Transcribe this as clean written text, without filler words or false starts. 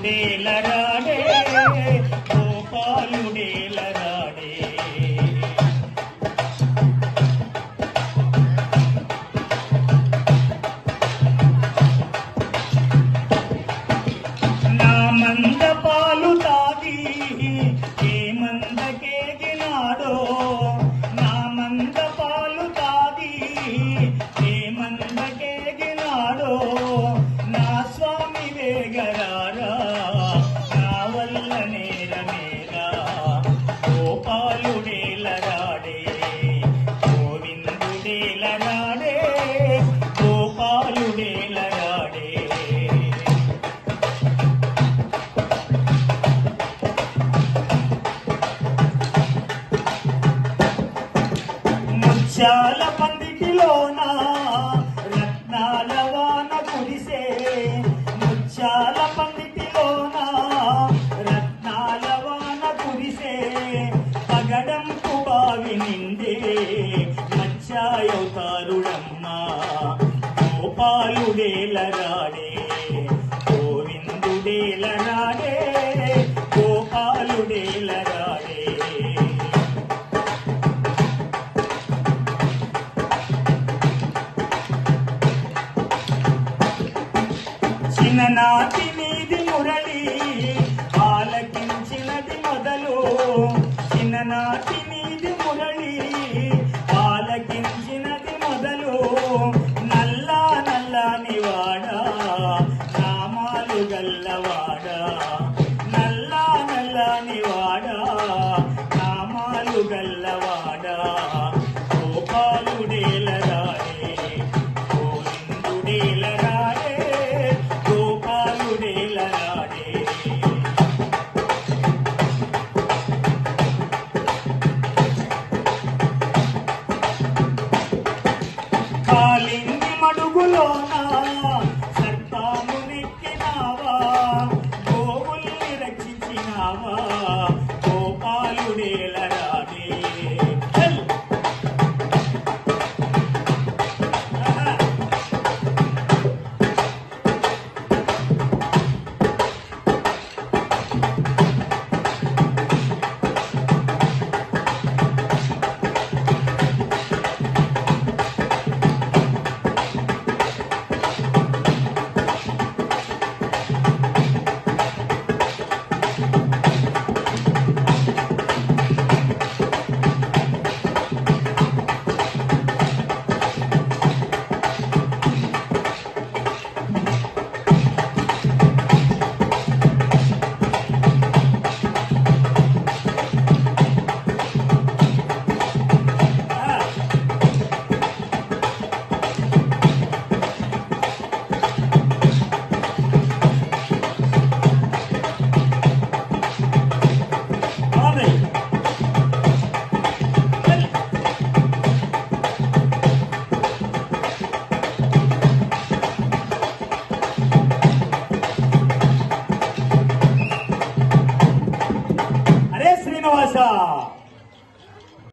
రాడే గోపాలుడేల రాడే నా మంద పాలు తాగి ఏ మందకేగినాడో నా మంద పాలు తాగి ఏ మందకేగినాడో నా స్వామి వేగరారా నా వల్ల నేర నేరా గోపాలుడేల రాడే గోవిందుడేల రాడే గోపాలుడేల రాడే ముత్యాల పందిటిలోన రత్నాల వాన కురిసే ముత్యాల పందిటిలోన రత్నాల వాన కురిసే పగడంపు బావి నిండే మత్స్యావతారుడమ్మా గోపాలుడేల రాడే గోవిందుడేల రాడే గోపాలుడేల రాడే చిన్ననాటి నీది మురళి ఆలకించినది మొదలు చిన్ననాటి నీది మురళి ఆలకించినది మొదలు నల్లా నల్లాని వాడా నామాలు గల్లవాడా